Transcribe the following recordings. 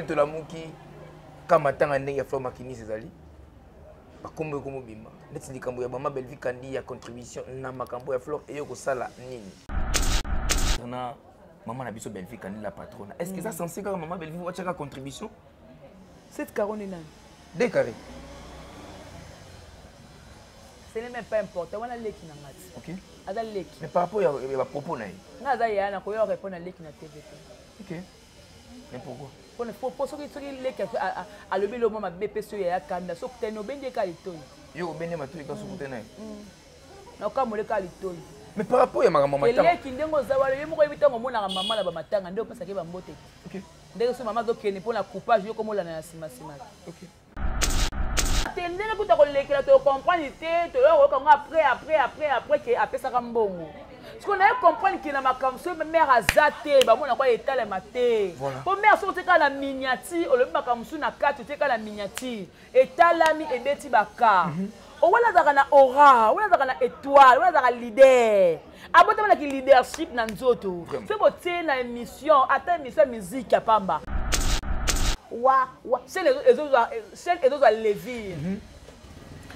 Mobile to la muki kamatanga ndenge ya Flor Makini Cezali. Ba kombo komo bima. Neti likambo ya Mama Belle Vie Kandi ya contribution na makambo ya Flor eyo ko sala nini. Na Maman na biso Belle Vie Kandi la patronne. Est-ce que ça censé que Maman Belle Vie va chaka contribution? 7 carons et nan. 2 carrés. Ce n'est même pas important. On a l'équipe na ngati. OK. Ada l'équipe. Mais par rapport à la propos na. Na za ya na ko yo répondre à l'équipe na TVT. OK. Mais pourquoi? Pour ceux qui l'équipe à le bilo mama BPC ya kanda so kuteno bende ka litoi. Yo bende matu ka so kutena. Na ka mole ka litoi. Mais par rapport à ma maman matanga. L'équipe ndengo za wale yo moko bitango mona maman na ba matanga ndio pesa ke ba mbote. OK. Ndenge so maman zo kene pour la coupage yo komola na sima. OK. Tendez que tu as tu comprends tu après que après ça mbongo. Ce qu'on a comprendre que na makamso mère azate ba mona kwa etale maté. Pour mère sortir ka la miniature o le makamso na 4 tu ka la miniature etalami ebeti baka. O wala zaka na aura, wala zaka na étoile, wala zaka leader. Abota na ki leadership na nzoto. C'est boté na émission, ata émission musique ya pamba. C'est les autres à lever.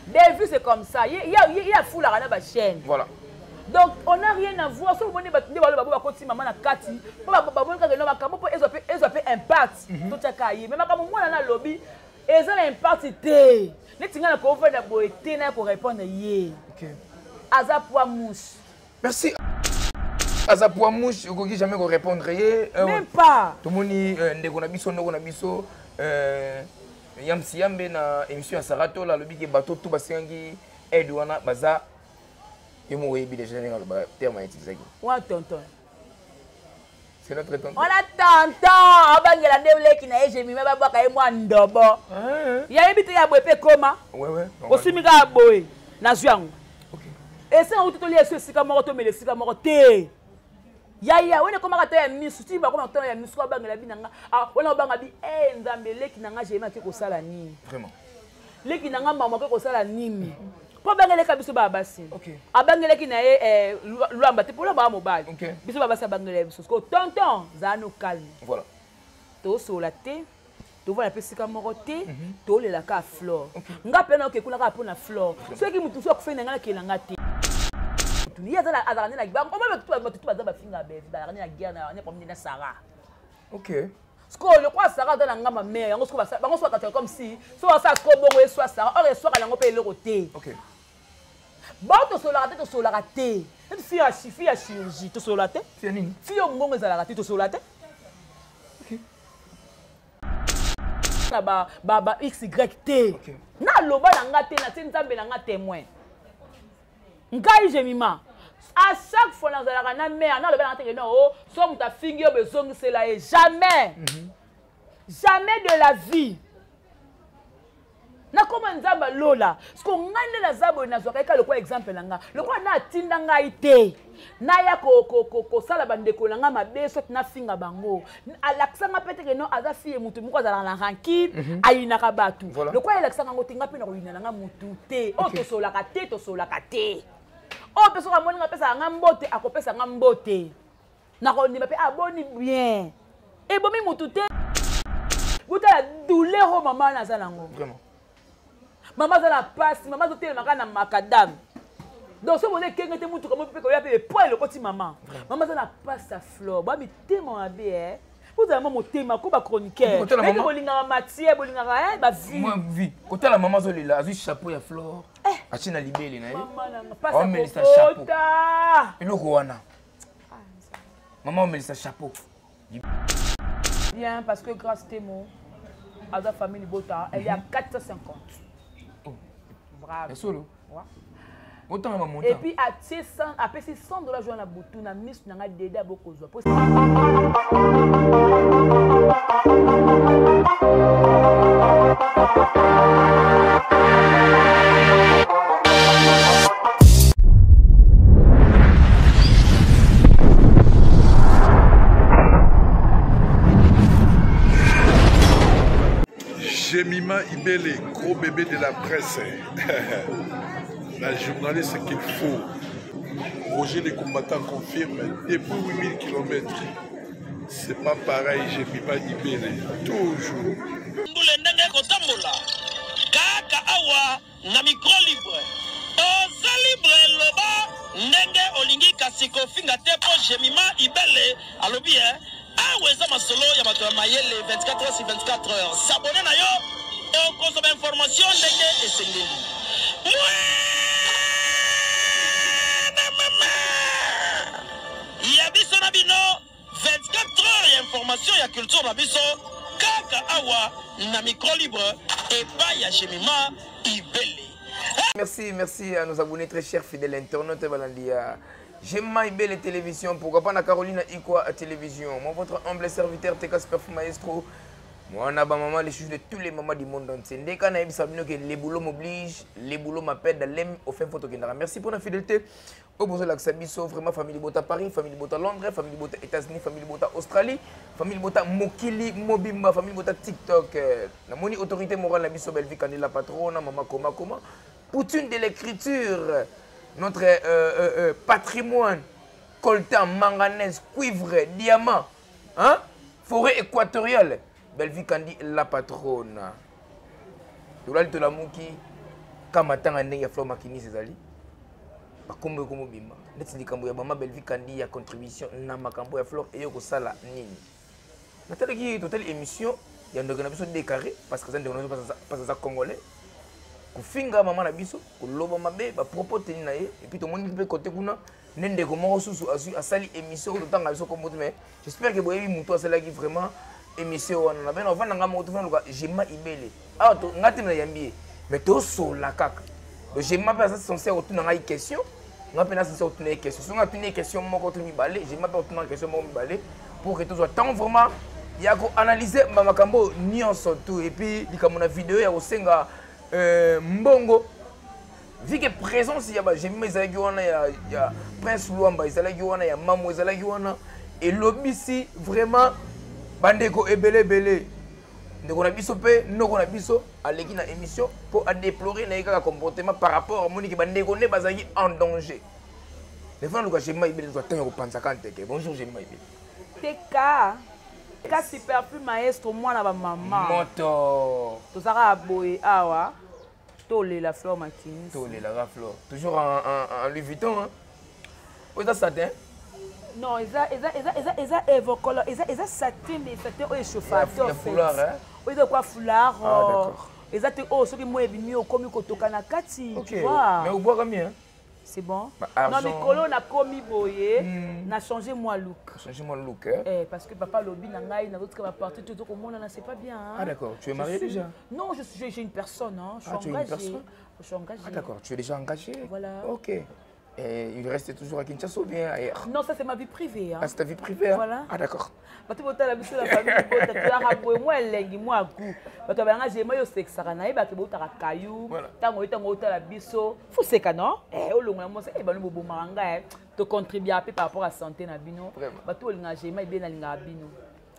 Des vues, c'est comme ça. Il y a fou la chaîne. Voilà. Donc, on n'a rien à voir. Si vous voulez, maman na kati, ils ont fait impact. Tout ça caillé. Mais quand moi na lobby, ils ont impact. Les tingana ko faire na boité na ko répondre yé. OK. Azapwa mouche. Merci. Azapwa mouche, vous ne jamais répondre. Même pas. Tout le monde ndeko na biso yam siyambe na émission ya Sarato la lobi ke bateau tout basengi Edouana baza yemo webi déjà dans le terme utilisé. Ouais tonton. C'est notre tonton. On a tonton, abangela ndebele ki na ejemi ba baka e mwa ndobo. Ya ebite ya boepe koma. Ouais. Osimika boy na zwangu. OK. Et ça on tout lié sur sika moko to mele sika moko te. Ya wene koma kata ya misu ti ba koma kata ya misu ba bangela binanga ah wona banga bi nzambe leki nanga jema ke ko sala nini Vraiment leki nanga mama ke ko sala nini po bangela ka biso ba basi OK abangela ki na luamba te polo ba mobile OK biso ba basi bangela biso ko tonton za no calme voilà to sola te to vola pesika moko te to lela ka Flor nga pena ke kuna ka pona Flor so ki mutu so ko fena ngala ke langa te il y a la azarane la guerre on va tout bazaba finga be azarane la guerre na comme na Sarah OK ce que le quoi Sarah dans la ngama mère yango sko ba ngo so ka comme si so ça ko bongo e soit Sarah or e soit ka ngo pe le côté OK bon to sola raté une fille à chirurgie to sola té c'est nini fille au ngongo za la raté to sola té OK na ba XYT na loba na ngate na nzambe na ngate témoin ngai jemima à chaque fois dans la mère na le bana teke non oh so muta fingi o bezongi cela est jamais jamais de la vie na koma nzamba lola parce que ngande la zabo na zoka ka le quoi exemple nga le quoi na tinda ngai te na ya ko sala bandeko na nga mabe so na finga bango alaksa nga pete ke non aza fille mutu moko za na ranki ayina ka batu le quoi alaksa nga ngotinga pe na ko yina nga mutu te o to sola ka te oh personne a moni ngapesa ngambote akopesa ngambote na ko ni pe aboni bien et bomi mutute buta la douleur au maman na zalango vraiment maman za la passe maman zotel makana makadam donc ce bonne kengete mutu comme pe ko ya pe poil le petit maman maman za la passe à Flor ba mi témoin abe vous avez mon thème ko ba chroniqueur mais bolinga matière bolinga ba vie moi vie côté la maman zolila azu chapeau ya Flor achina libeli na ye maman on met sa chapeau eloko wana maman on met sa chapeau bien parce que grâce témoin à sa famille Bota elle est à 450 bravo solo autant à monter et puis à 600 après $100 joindre la boutou na miss na dédé beaucoup zo Jemima Ibele, gros bébé de la presse. La journaliste qu'il faut. Roger les combattants confirme depuis 8000 km. C'est pas pareil, j'ai mis pas d'ibélé. Toujours. Kaka awa na micro libre. Oza libre loba ndenge olingi kasiko finga tepo jemima ibele alobi aweza masolo ya bato ya mayele 24 heures sur 24 heures. S'abonner na yo okozoma information ndenge esengeli. Ya biso na bino 24 heures ya information ya culture na biso kaka awa na micro libre et pas ya jemima ibele. Merci à nos abonnés très chers fidèles internautes. Jemima Ibele télévision, pourquoi pas na Carolina Ikwa télévision. Moi votre humble serviteur TK Superfou Maestro. Moi on a maman les juges de tous les mamans du monde entier. Dès qu'on a eu ça, que les boulots m'obligent, les boulots m'appellent d'aller au fin photo. Merci pour la fidélité. Au besoin de l'Axabiso, vraiment famille Bota Paris, famille Bota Londres, famille Bota États-Unis, famille Bota Australie, famille Bota Mokili, Mobimba, famille Bota TikTok. La moni autorité morale la biso Belvi Candela Patrona, maman Koma. Poutine de l'écriture, notre patrimoine, coltan, manganèse, cuivre, diamant, hein? Forêt équatoriale. Belvi Kandi la patronne. Dolali to la muki kamatanga ndenge ya Flor Makini Cezali. Bakombo komo bima. Neti likambo ya mama Belvi Kandi ya contribution na makambo ya Flor eyo ko sala nini. Natalaki total émission ya ndoko na biso décarré parce que ça ndeko pas ça congolais. Kufinga mama na biso koloba mabe ba propos teni na ye et puis to moni pe côté kuna nende ko mo susu asu asali émission ko tanga biso ko mais j'espère que boyebi muto asala ki vraiment émission wana ben on va nga mo to fana Jemima Ibele ah to ngati na yambi mais to sola kaka donc Jemima pe ça censé retourner na question nga pe na censé retourner question so nga tuni question moko to mi balé Jemima pe retourner question moko mi balé pour que tout soit temps vraiment ya ko analyser makambo nyonso tout et puis likambo na vidéo ya osenga mbongo vu que présence ya ba Jemima ezalaki wana ya Prince Luamba ezalaki wana ya Mamo ezalaki wana et lobisi vraiment bandeko ebele ndeko na biso pe ndeko na biso aleki na émission pour déplorer na kaka comportement par rapport à monique bandeko ne bazaki en danger les fois luka Jemima Ibele doit tenir au panza kanteke bonjour Jemima Ibele TK Superflu Maestro mwana ba mama moto tozaka boye awa tole la Flor Makini tole la Flor toujours en Louis Vuitton hein ça satin non eza évocolo eza satin mais satin o échauffateur foulard hein o eza quoi foulard ah d'accord eza te o soki mo ebimi okomi kotoka na kati tu vois mais au bois combien c'est bon bah, non mikolo na komi boye na changer moi look hein parce que papa lobi na ngai na d'autres partout tout komona na c'est pas bien hein? Ah d'accord tu es marié déjà non j'ai une personne hein je suis engagée ah d'accord tu es déjà engagé voilà OK. Et il reste toujours à Kinshasa ou bien ailleurs? Non, ça c'est ma vie privée. Hein. Ah, c'est ta vie privée? Voilà. Ah, d'accord. Tu la famille, moi, lengi, moi, goût. Tu as j'ai moi, c'est que ça n'a pas été caillou. Tango, la biso. Faut c'est que non? Eh, au long, moi, c'est bon, bon, maranga. Tu contribues à par rapport à la santé na bino. Tu as j'ai moi, bien na bino.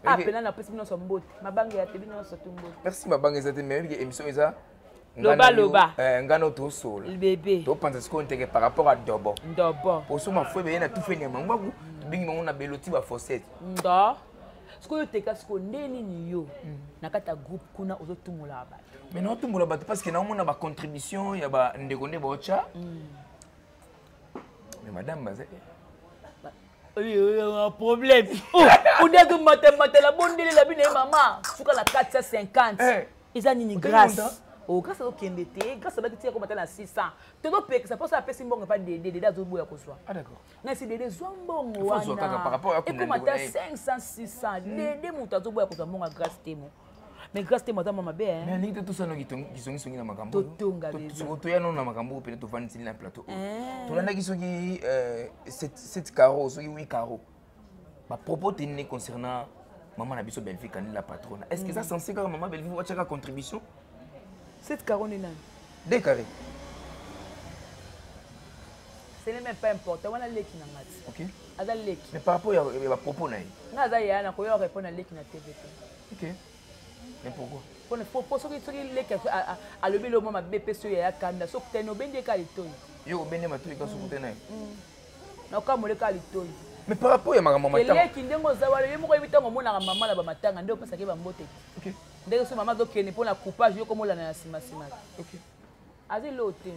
Ah, peine na possible non son botte. Ma banque est bien non son botte. Merci, ma banque est meilleure émission ça. Loba. Ngano to sol. Le bébé. To penses qu'on te par rapport à Dobo. Dobo. Pour ça, ma foi, bien na tout fait nyama. Ngwaku, bingi mona beloti ba fossette. Ndo. Ce que te casse ko ndeni ni yo. Na kata groupe kuna ozotumula ba. Mais non tumula ba parce que na mona ba contribution ya ba ndekonde bocha. Mais madame bazé. Un problème. On dit que mathématique la bonne délai la bine maman. Souka la 450. Ils ont une grâce. Oh, grâce au Kendete, grâce à la petite comme à 600. Tu dois payer que ça peut ça passer bon pas des autres pour soi. Ah d'accord. Mais c'est des zombons par rapport à comme à 500 600 des moutons pour que ça mon grâce témo. Mais grâce témo ta maman bien. Mais ni tout ça no qui na makambo. To ya no na makambo peut être vendre sur le plateau. To landa qui soki 7 carreaux, soki 8 carreaux. Ma propos tenait concernant maman na biso Belvi Kandi la patronne. Est-ce que ça censé que maman Belvi va faire contribution? 7 carreaux n'est pas. Des carrés. Ce n'est même pas important. On a l'équipe dans match. OK. Ada l'équipe. Mais par rapport à propos naï. Na za ya na ko yo répondre à l'équipe na TVT. OK. Mais pourquoi? Pour ceux qui l'équipe à lever le moment BP sur ya kanda so teno bende ka litoyi. Yo bende matu ka so tena. Na ka mo le ka litoyi. Mais par rapport à ma maman, eleki ndengo zawala ye moko ebitango mona mama na ba matanga ndio pesa ke ba mbote. OK. Ndenge so mama dokene pona coupage yo komola na sima. OK. Azi lote.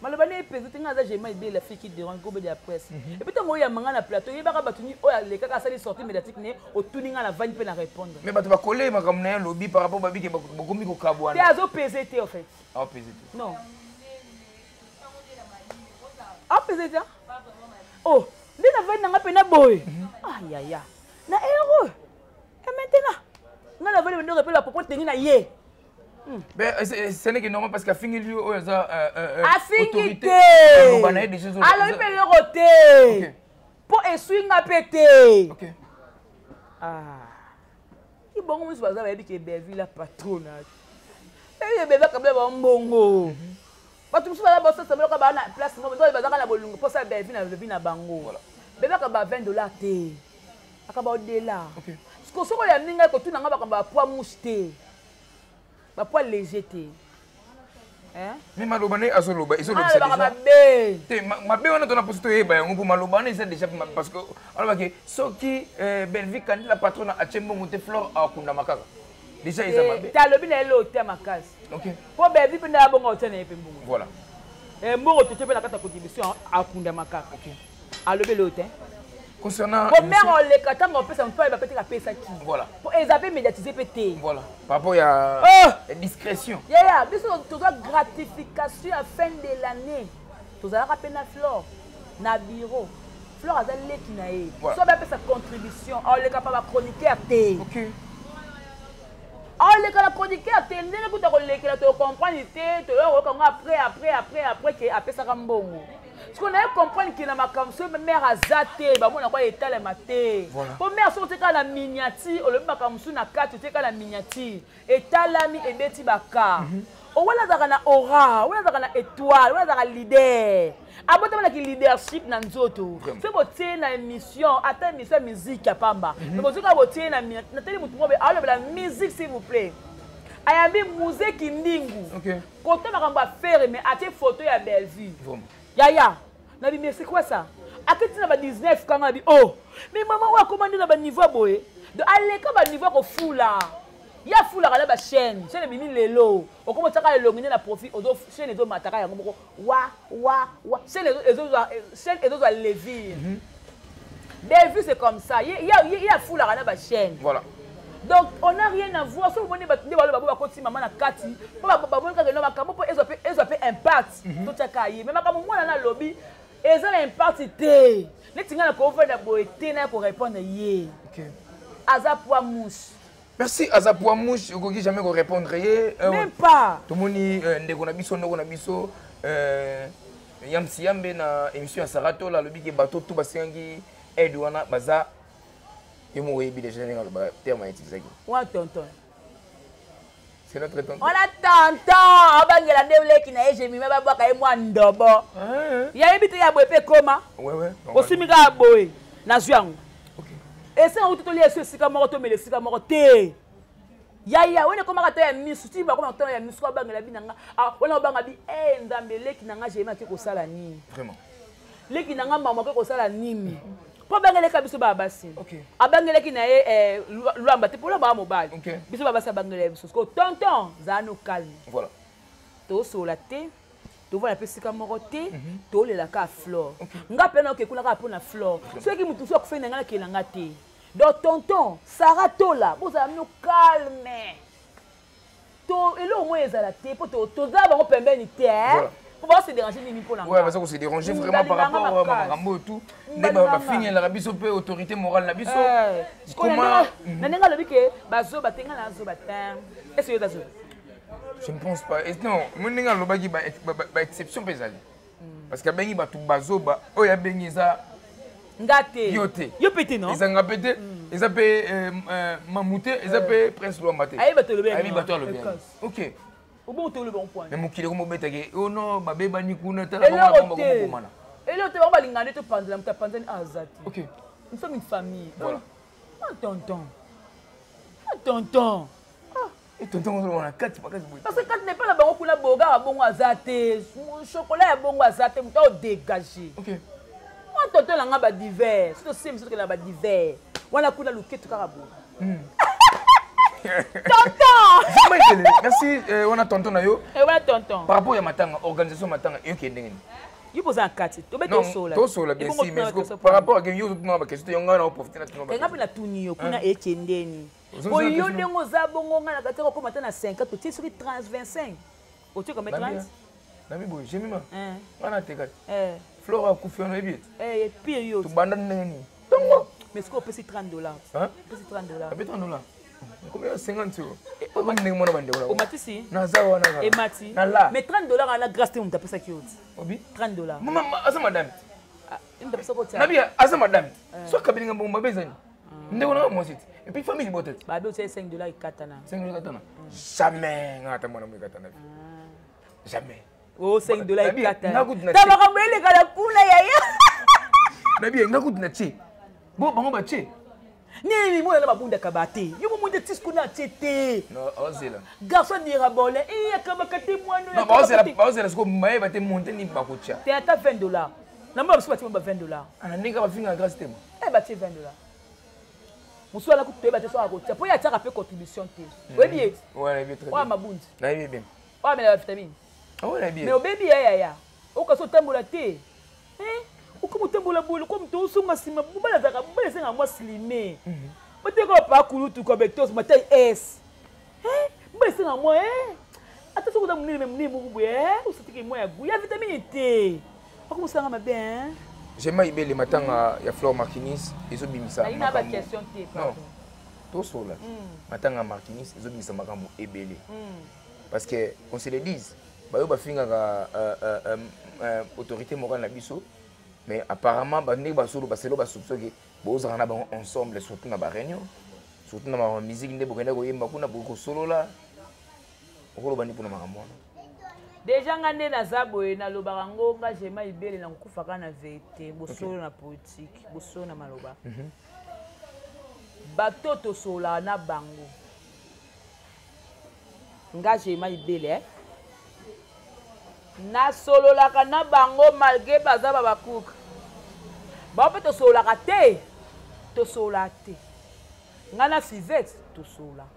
Maloba ne pezi tinga za jema ide la fille qui dérange gobe de la presse. Et puis tango ya manga na plateau yebaka batuni oya leka ka sali sortie médiatique ne otuninga na vani pe na répondre. Mais bato ba coller makambo na lobby par rapport babi ke bokomi ko kabwana. Te azo PZT en fait. Ah PZT. Non. Ah PZT. Oh, ndi na vani nga pe na boy. Aïe aïe. Na héros. Et maintenant, nga na vani ndo repela popo tengi na ye. Ben ce n'est que normal parce qu'à finir lui autorité. Alors il peut le roter. Pour essuyer nga pété. OK. Ah. Il bon nous va ça dit que Belleville la patronage. Et bébé comme ba mbongo. Ba tu so la bossa ça ba na place mo ndo ba za na bolungo pour ça Belleville na bango. Voilà. Bébé ka ba $20 té. Akaba odela. OK. Ce que so ko ya ninga ko tuna nga ba ka poids moucheté. Ba poids léger té. Hein? Mais malobane azoloba ils ont déjà. Ma bé on a ton aposto yeba yango pour malobane c'est déjà parce que alors que soki Belleville quand la patronne a tchembo monte fleur à kunda makaka. Déjà ils ont ta lobi na elo te makasi. OK. Pour Belleville na bongo otena epe mbongo. Voilà. Et mbongo to tepela kata contribution à kunda makaka. OK. A lobi le te. Concernant pour mère on le kata on peut ça va peut-être la pesa qui. Voilà. Pour ils avaient médiatisé pété. Voilà. Par rapport à discrétion. Yeah, biso to gratification à fin de l'année. To za rappeler na fleur na bureau. Fleur a zalé qui na e. So ba pesa contribution, on le capable chroniqueur té. OK. On le capable chroniqueur té, ndenge ko to le que to comprendre té, to le ko après que après ça kambongo. Ce qu'on a comprendre qu'il y a ma kamso mère azate ba mona kwa état la maté. Pour mère so te ka la miniature, o le ma kamso na 4 te ka la miniature. État lami et beti baka. O wala zaka na aura, wala zaka na étoile, wala zaka leader. Abota na ki leadership na nzoto. Fe botie na émission, ata émission musique ya pamba. Mais bozoka botie na tele mutu mobe, ala la musique s'il vous plaît. Ayambi musique ndingu. OK. Côté makambo faire mais atie photo ya Belleville. Yaya, na bi mais c'est quoi ça? Akiti na ba 19 kanga bi oh. Mais maman wa commandé na ba niveau boye. De aleka ba niveau ko fula. Ya fula kala ba chaîne bimi lelo. O komo tsaka lelo ngine na profit ozo chaîne ezo mataka yango moko wa chaîne ezo za levier. Des vues c'est comme ça. Ya fula kala ba chaîne. Voilà. Donc on n'a rien à voir. Si vous voulez ba koti maman na kati, ba bon ka no makambo po ezo pe impact. To tsaka yi. Mais makambo mwana na lobby ezo na impact té. Netinga na ko faire da boité na ko répondre yé. OK. Aza poa mouche. Merci Azapoua Mouche, vous ne jamais répondre. Même pas. Tout le monde ndeko na biso Yamsi Yambe na émission à Sarato la lobby ke bateau tout basengi Edouana baza yemo yebi déjà na le terme utilisé. Wa tonton. C'est notre tonton. On a tonton, abangela ndewle ki na ejemi ba baka e mwa ndobo. Ya yebi te ya boepe koma. Ouais. Osimika boy na zwangu. Et ça on tout lié sur sika moko to mele sika moko té. Yaya wene koma kata ya misu ti ba koma kata ya misu ba ngela binanga. Ah wona banga bi nzambe leki nanga jema ke ko sala nini. Vraiment. Leki nanga mama ke ko sala nini. Po bangele ka biso ba basi. OK. Abangele ki na ye luamba te pour ba mobile. OK. Biso ba basi bangele biso. Ko tonton za no calme. Voilà. To so la té. To vola pesika moko té, to lela ka fleur. Nga pena ke kuna ka pona fleur. Ceux qui mutu so ko fena ngala ke langa té. Donc tonton, Sarah Tola, vous avez nous calme. To elo au moins ezala té pour to za ba ko pembeni té. Pour pas se déranger ni pour la. Ouais, parce que se déranger vraiment par rapport à Makambo et tout. Ba finir la biso pe autorité morale la biso. Comment nanenga lobi ke bazo batenga na zo batin. Est-ce que ça je ne pense pas. Non, mon ninga lobaki ba exception pesali. Parce que bengi ba tout bazo ba o ya bengi za ngate. Yo pété non? Ils ont pété, ils appellent Mamouté, ils appellent Prince Lombate. Aïe bateau le bien. Aïe bateau le bien. OK. Au bon le bon point. Mais mon kilo comme betake. Oh non, ma bébé ni kuna ta et là tu vas lingane te pendant ta pendant azati. OK. Nous sommes une famille. Voilà. Tonton. Et tonton on a 4 pas parce que quand n'est pas la bango kuna boga bon azate, chocolat ya bon azate, muto dégager. OK. tonton langa ba divers c'est aussi monsieur que la ba divers wana kuna luketu karabo tonton merci on a tonton na yo wana tonton par rapport à matanga organisation matanga yo ki ndenge il pose en kati to beto sola to sola bien sûr mais par rapport à yo na ba question yo ngana profiter na tino ba ngapi na tuni yo kuna ekendeni oyo ndengo za bongo ngana kateko ko matana 50 to tisuri 30 25 otie comme 30 Nami boy, j'ai mis ma. On a été gâté. Flora a coupé un billet. Pire. Tu bandes mais est-ce qu'on peut $30? Hein? $30. $30. Combien 50 euros. Pas bandes mon bande là. O matisi. Na zawa na. Et mati. Mais $30 à la grâce on tape ça qui haute. Obi? $30. Maman, asa madame. Il me tape ça côté. Nabi asa madame. Soit kabilinga bomba bezani. Ndeko na mo site. Et puis famille botet. Ba do c'est $5 et katana. $5 katana. Jamais ngata mwana mo katana. Jamais. Oh, $5 et katana. Tabaka mbele kala kuna yaya. Nabi ngakuti na che. Bo bango ba che. Nini mo na babunda kabate. Yo mo de tisku na chete. Non, ozela. Garçon dira bolé. Et akabaka te mwana. Non, ba ozela sko maye ba te monter ni ba kocha. Te ata $20. Na mo ba ba $20. Ana ninga ba finga grâce te mo. Ba te $20. Muso la kutu ba te so akocha. Po ya tsa fait contribution te. Oui bien. Ouais, bien très bien. Wa mabundi. Na bien bien. Wa mais la vitamine. Ouais, bien. Mais au baby ya. O ka so tambola te. Como tembola bolo como to sunga sima bubala zaka bubala senga mo slimé bateko pa kulutu ko betos matay s bubala senga mo ata so kuda munini munini mubu usitike mo ya gu ya vitamine T ako musanga mabe J'aime bien les matanga ya Flore Marquinis izo bimisa ina ba question T non to sola matanga Marquinis izo bimisa makambo ebele parce que on se le dise bayo ba finga autorité morale na biso. Mais apparemment, les gens sont ensemble, surtout dans la réunion, surtout dans la musique, beaucoup solo là. Déjà, on a Zabo na Lobarango, j'ai ma ibele na kufaka na vérité, bosolo na politique, bosolo na maloba. Bato to sola na bango. Nga j'ai ma ibele na solo la kana bango malgré bazaba bakouk ba pe to sola kate to sola te ngana fivette to sola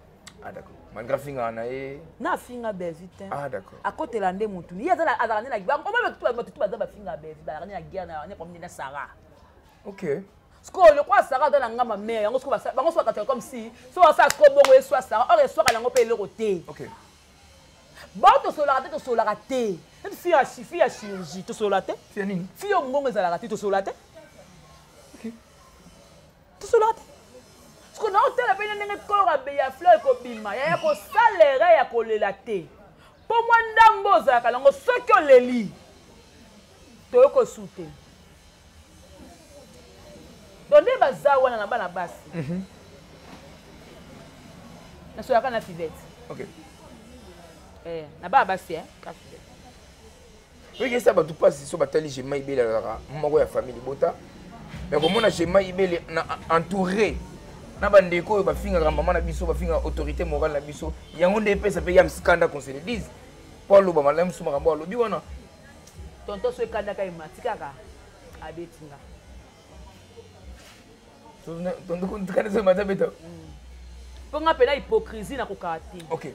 d'accord malgré finga na e na finga bezite d'accord à côté la ndé mutu ni azala azala na ba on va tout bazaba finga bezite ba na guerre na comme na Sarah OK sko le quoi Sarah dans la ngama mère yango sko ba bango so ka comme si so ça sko bongo e soit Sarah or e soit la ngo pe le côté OK ba to sola te to sola te une fille à chirurgie, tu sois là, fille au monde est à la rate, tu sois là, tu sois là. Ce qu'on a fait, la peine de corps à Béa Fleur et Bima, il y a un salaire à coller la thé. Pour moi, Ndambo, ça a ce que les lit. Tu as soutenu. Donc, les bazars, on a la base. Je suis à la fivette. OK. Na ba basi oui que ça va tout passer sur batali j'ai mai belle la moko ya famille bota mais comme on a j'ai mai belle entouré na bandeko ba finga maman na biso ba finga autorité morale na biso yango nde pesa pe ya scandale qu'on se le dise Paulo ba malam suma kambo lobi wana tonto so kanda kai matikaka abetinga tonto ko kana so matabeta po nga pena hypocrisie na kokati OK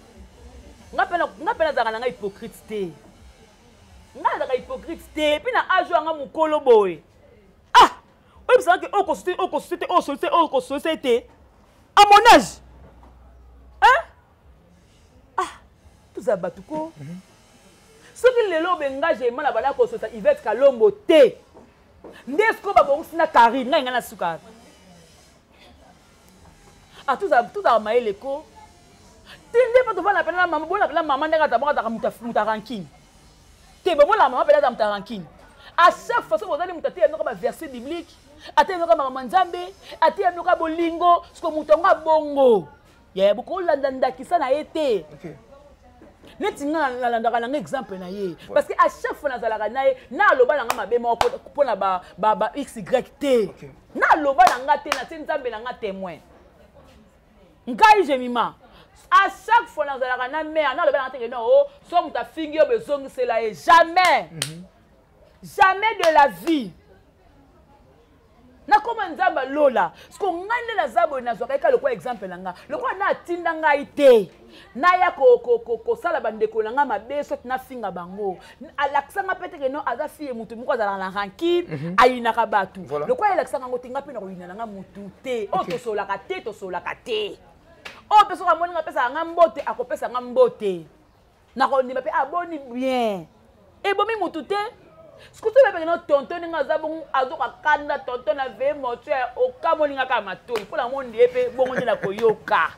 nga pena zaka na hypocrite te nga zaka hypocrite te puis na ajo nga mukolo boy oui parce que au société à mon âge tout ça batuko ce qui le lobe engage mala bala ko société Yvette Kalombo te ndesko ba bongo sina Karine nga na suka tout ça maele ko tinde pas devant la peine la maman bon la maman ndanga tabaka ta muta ranking te bon la maman pela ta muta ranking à chaque fois que vous allez muta te no ba verset biblique ate no ka maman nzambe ate no ka bolingo ce que mutonga bongo ya beaucoup landa kisana été OK neti nga landa kana exemple na ye parce que à chaque fois nazalaka na ye na loba na nga mabe moko pona ba xyt na loba na nga te na nzambe na nga témoin ngai jemima à chaque fois dans la rana mère non le ben entendre non oh so muta fingi obezongi c'est là jamais jamais de la vie Na koma nzamba lola sko ngande na zabo na zwa ka lokwa exemple nanga lokwa na tinda ngai te na ya ko sala bandeko nanga mabeso na finga bango alaksanga peteke no aza fie mutu muko za na ranki ayina ka batu lokwa alaksanga ngotinga pe na koyina nanga mutu te o to solaka te o peso ka moni ngapesa nga mbote akopesa nga mbote na ko ni pe aboni bien e bomi mutu te Sikutu bebe no tonton nga zabon azoka kanda tonton na ve moto o kamolinga ka matoi pour la monde epe bongo na koyoka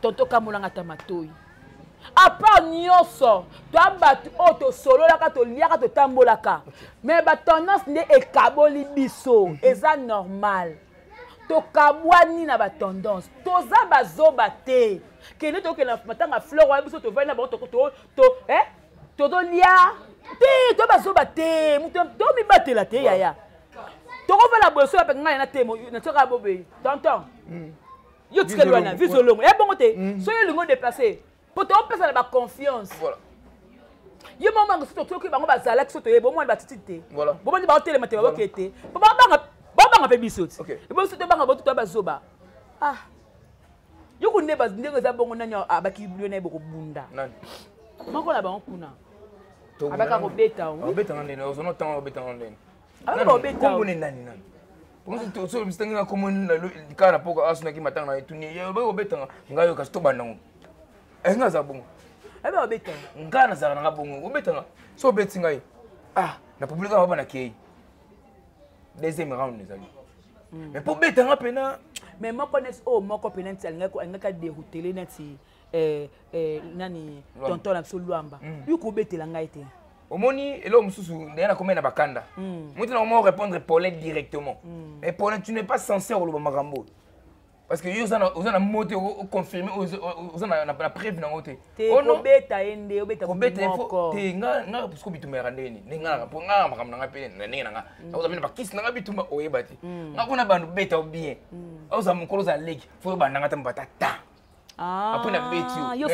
tonton kamolanga ta matoi apa nyoso to abatu auto solo la ka to liaka to tambolaka mais ba tendance ne ekaboli biso eza normal to kabwani na ba tendance to za bazoba te kene to ke na matanga fleur wa biso to va na ba to to lia te to bazoba te mutu to mi batela te yaya to ko la boso pe ngai na temo na toka bobe tonton yo tikelo na visolongo e bongo te so yo lingo déplacer pour to pesa na ba confiance voilà yo mama ngo to ko bango bazala ki so to ye bo mo ba titite voilà bo mo ba tele mate ba kete bo banga pe bisoti e bo so to banga bo to bazoba yo kunde ba ndenge za bongo nanya abaki bilionnaire boko bunda nani mako na ba kuna abaka kobeta o obeta ngane na ozono tanga obeta ngane abaka kobeta o ngone nani ponzo to so mstanga komoni na likana poka asuna ki matanga na etuni yo obeta ngayo ka sto banango nga za bongo ebe obeta ngana za nga bongo obeta so obeti ngai na publika baba na kei deuxième round nezali mais pour beta nga pena mais moko nes moko pena ntsali ngaka dérouter neti nani tonton na biso lwamba yuko betela ngai te omoni elo mususu ndena komena bakanda mutu na mo répondre Paulette directement mais Paulette tu n'es pas censé roloba makambo parce que yo na moto confirmer na preuve na ngote ono beta ende obeta moko te nga parce que bitumera ndeni nga pour nga makambo na nga pe na ndenge na nga oza bina bakisi na nga bituma oyeba te nga kuna bandu beta bien oza mukolo za leki fo banda nga tambata ta après na beti yo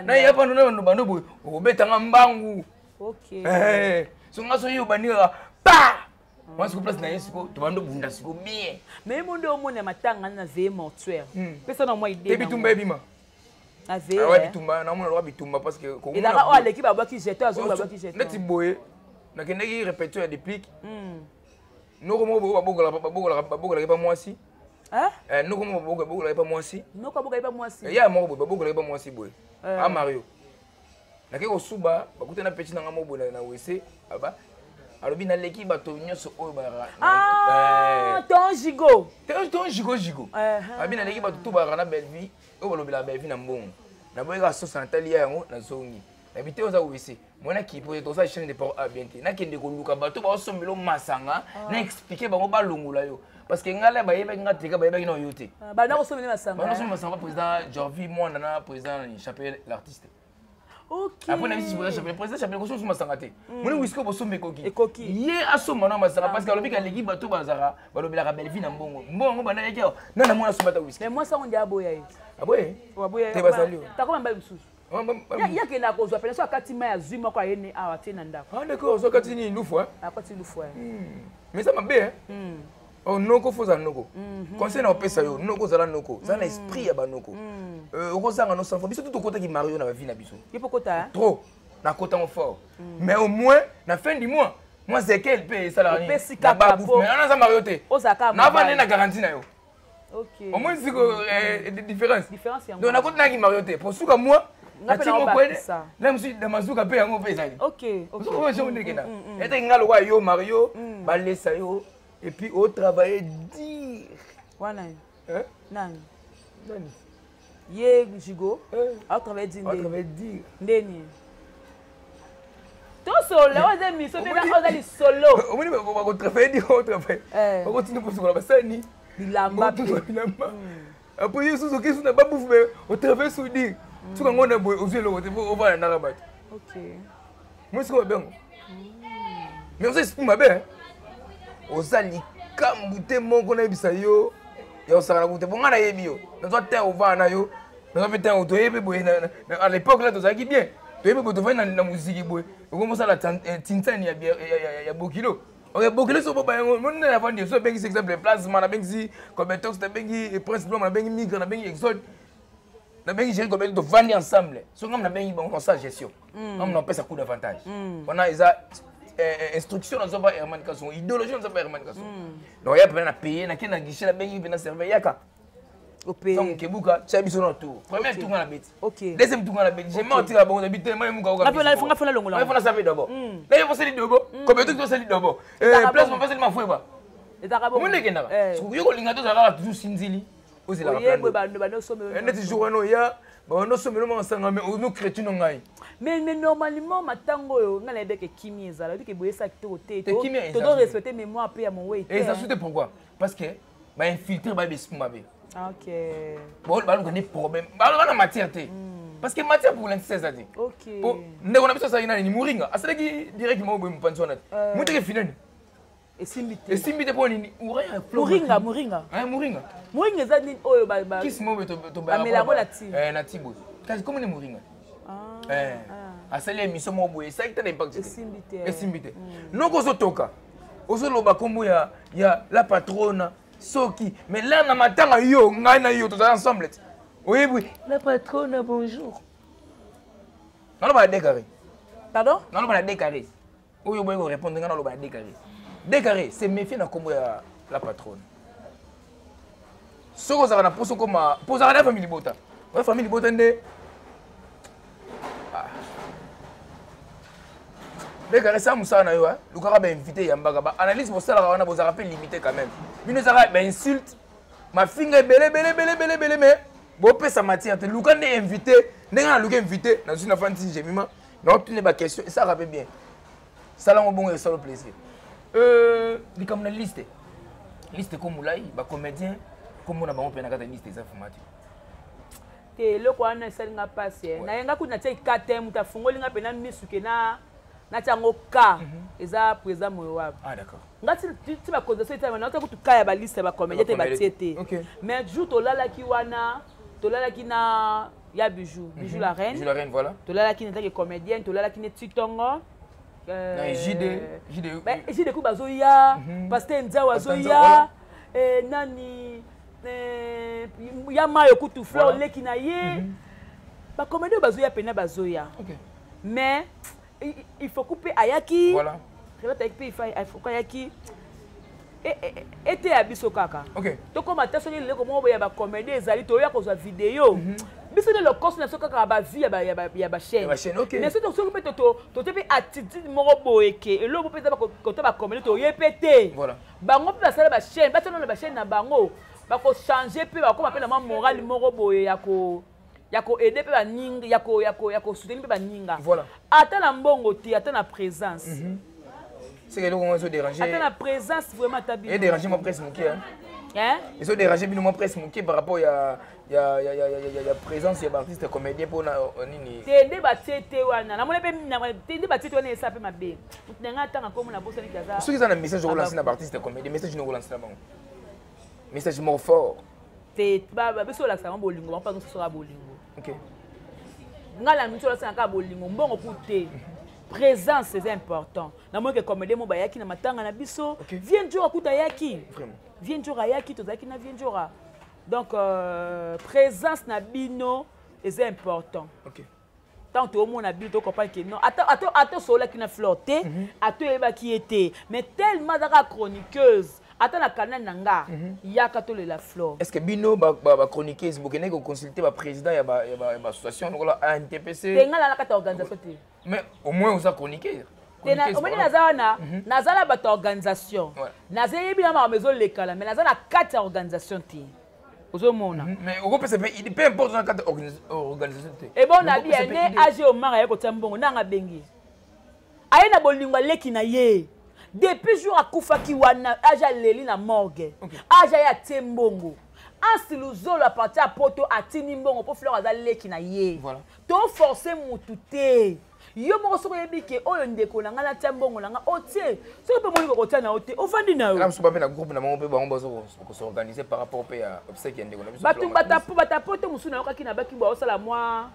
na ya bando na bando boy obeta nga mbangu okay so nga so yo banira pa moi je place na yesuko to bando bunda siko bien mais mundo omone matanga na ve mortuaire pesa na moi idée bitumba ebima na ve bitumba na mona bitumba parce que ko ila ka ole ki baba ki jeto azo baba ki jeto neti boye na kendeki répéter ya déplique noko mo babogola ba mwasi noko mo babogola ba mwasi noko babogola ba mwasi ya mo babogola ba mwasi boye Mario na ke ko suba bakuta na petit na ngamo boye na wese aba alobi na leki bato nyonso oyo ba ton jigo abi na leki bato to ba na Belleville oyo balobi la Belleville na mbongo na boyeka sosa na tali yango na zongi na bité oza wese mona ki po to sa chaîne de port a bien te na kende ko luka bato ba osombelo masanga na expliquer bango ba longola yo parce que ngala ba yeba ngatika ba yeba na yo te ba na osombelo masanga ba na osombelo masanga président Jorvi moi na président Chapelle l'artiste. OK. Après na bisi le président Chapelle ko soma sangate. Moni wisko bo sombe koki. Ye asoma na masanga parce que alobi ka legi bato bazara balobi la Belleville na mbongo. Mbongo bana yake na mona somata wisko. Mais moi ça on dit aboya ye. Aboye? Aboya. Te basali. Ta koma mbali msusu. Ya ke na ko zo pele so akati ma ya zuma kwa yene awa te na ndako. D'accord, so akati ni lufu akati lufu mais ça m'a bien oh noko foza noko conseil na opesa yo noko zala noko za na esprit ya banoko okozanga no sans biso tout côté qui Mario na ba vie na biso il faut kota trop na kota mo fort mais au moins na fin du mois moi c'est quel paye ça la mais ana za Mario te na va na garantie na yo OK au moins c'est que différence donc na kota na ki Mario te pour suka moi na timo kwene na msi na mazuka pe yango pe zali OK on je ndeke na ete ngalo wa yo Mario ba lesa yo et puis au travailler dire wana nani ye jigo au travailler dire ndeni to solo oza miso pe na oza li solo omoni ba ko travailler dire au travail ba ko tinu poso la basani bilamba après yesu so kesu na ba bouffe mais au travail sous dire tu quand on a boy au zelo on va na rabat OK moi c'est quoi bien mais on sait c'est ma bien ozali kambute moko na bisa yo ya osaka na bon ngana yebi yo na zo te ovana yo na zo te o to yebi boy na à l'époque là to zaki bien to yebi boy to na musique boy ko mo sala tintani ya bokilo Ok, beaucoup de choses, on a vendu des exemples, plasma, on a bengi, Combetox, on a bengi, Prince Blanc, on a bengi Migre, on a bengi Exode, on a bengi Géry Combetox, de vendre ensemble. Ce qu'on a bengi, on sa gestion. On a pas un coup d'avantage. On a des instructions dans sa hermanication, idéologie dans sa hermanication. Donc, il y a pas payer, il y a un guichet, il y a bengi, il y a un serveur, il y a un donc, Kebuka, tu as mis son tour. Premier tour dans la bête. Deuxième tour dans la bête. J'ai menti là-bas, on habite tellement. Il faut faire la longue. Il faut la savoir d'abord. Là, il faut salir d'abord. Comme tu dois salir d'abord. Place, on va salir ma fouille. Et t'as rabon. Mon nez, qu'est-ce que tu as? Tu as toujours Sinzili. Aussi là. Mais normalement, matango, on a des Kimi, ça veut dire que vous êtes tu dois respecter mémoire après à mon way. Et ça, c'est pourquoi? Parce que infiltrer ma vie. Ok. Bon, on a des problèmes. On a matière. Parce que matière pour l'instant, ça dit. Ok. On a besoin de ça, il y a une mouringa. Ah, c'est directement au pension. Moi, je suis fini. Et Simbite. Et Simbite pour une Mouringa. Mouringa. Mouringa, ça dit, oh, bah. Qui se move to Amela Lati. Natibo. Comment est Mouringa? Ah, c'est l'émission Moboué. Ça a un impact. Et Simbite. Non, qu'on se toque. On se loba comme il y a la patronne. Soki, mais là, on a matin, yo, on a ensemble. Oui, oui. La patronne, bonjour. Non, on va décarrer. Pardon? Non, on va décarrer. Oui, on va répondre, on va décarrer. Décarrer, c'est méfier dans comment la patronne. Ce qu'on a posé comme pour la famille Bota. La famille Bota, décarrer ça, Moussa, le gars va inviter Yambaga. Analyse pour ça, on a besoin de limiter quand même. Il nous a insulte. Ma fille est belle, mais bon, ça matière. Le gars est invité. Le gars est invité. Dans une affaire, j'ai mis ma. Non, tu n'es pas question. Ça rappelle bien. Ça, là, on bon, ça le plaisir. Il y a comme une liste. Liste comme là, les comédiens, comme on a une liste des informations. Le quoi, on a ça, on a passé. On a un coup de quatre mois, on a fongoli, on a peine misukena. Natango ka eza présent moyo. Ah d'accord. Ngati tu ba cause ça na ta kutu kaya ba liste ba comédien te ba tiete. Mais jour to lala ki wana, to lala ki na ya bijou la reine. Bijou la reine voilà. To lala ki na comédienne, to lala ki ne Titongo. JD. Bah JD ku bazoya, Pasteur Nzawa zoya. Nani ya mayo kutu fleur leki na ye. Ba comédien bazoya pena bazoya. Mais il faut couper Ayaki. Voilà. Il faut couper Ayaki. Et tu es abisso kaka. Ok. Tu comme tu as sonné le comment il y a des comédies, ils allaient te voir cause vidéo. Biso le cost na soka ka ba vie ya ba chaîne. OK. Mais si tu s'occupe to te pe attitude moko boeke et lo pe ko to ba comédie to yepete. Voilà. Bango pe sala ba chaîne, ba tona ba chaîne na bango. Ba ko changer pe ba ko appelle na moral moko boye ya ko aider pe ba ninga ya ko soutenir pe ba ninga. Voilà. Attends la mbongo ti, attends la présence. C'est que nous on se déranger. Attends la présence vraiment ta bien. Et déranger mon presse moqué hein. Ils sont dérangés mon presse moqué par rapport à la présence des artistes comédiens pour nini. Tende ba tete wana. Na mona pe tende ba tete wana esa pe mabe. Nanga tanga comme na bossa ni kaza. Ce qui est un message au lancer na artiste comédien, message no lancer na bango. Message more fort. Te ba biso la sama bolingo, ba pas no sera bolingo. OK. Ngala nto la sanga bolingo, mbongo puté. Présence c'est important. Na moi que comédien mo ba yaki na matanga na biso, vient jour akuta yaki. Vraiment. Vient jour yaki to zaki na vient jour. Donc présence na bino est important. OK. Tant que mon habite to comprendre que non. Attends sola qui na flirté, attends eba qui était. Mais tellement dara chroniqueuse. Attends la canal nanga, yaka to la flore. Est-ce que bino ba chroniqueuse bokene ko consulter ba président ya ba association donc la ANTPC. Tenga la kata organisation te. Mais au moins on a chroniqué. Au moins nazana, nazala ba organisation. Nazali bien ma maison lekala, mais nazana quatre organisations te. Mais au groupe c'est peu importe dans quatre organisation te. Et bon na bien né age au mara ya ko tambongo nanga bengi. Aye na bolingwa leki na ye. Depuis jour à Koufaki wana aja leli na morgue. Aja ya tembongo. Asilu zolo a partir à poto atini mbongo pour fleur aza leki na ye. Voilà. To forcer mututé. Yo mo so yebike oyo ndeko na ngana tembongo na nga otie. So pe mo ko tana otie. Ofandi na yo. Là so ba na groupe na mo pe ba on ko s'organiser par rapport pe à obsèque ndeko na biso. Batu poto musuna yoka kina baki ba osala moi.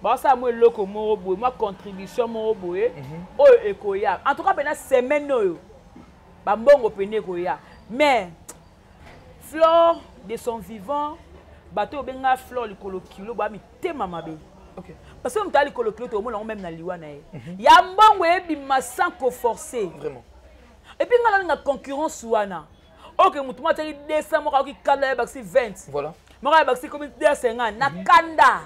Bah ça moi loko moro boy, moi contribution moro boy. Oh ekoya. En tout cas pendant semaine bambongo pene koya mais Flore de son vivant bato benga Flore likolo kilo ba mitema mabe. OK. Parce que mtali likolo kilo to mona même na liwa na ye. Ya mbongo ebima sans ko forcer. Vraiment. Et puis ngala na concurrence wana. OK mutu ma tali 200 mo ka ki kala ya baxi 20. Voilà. Mo ka baxi comme 250 na kanda.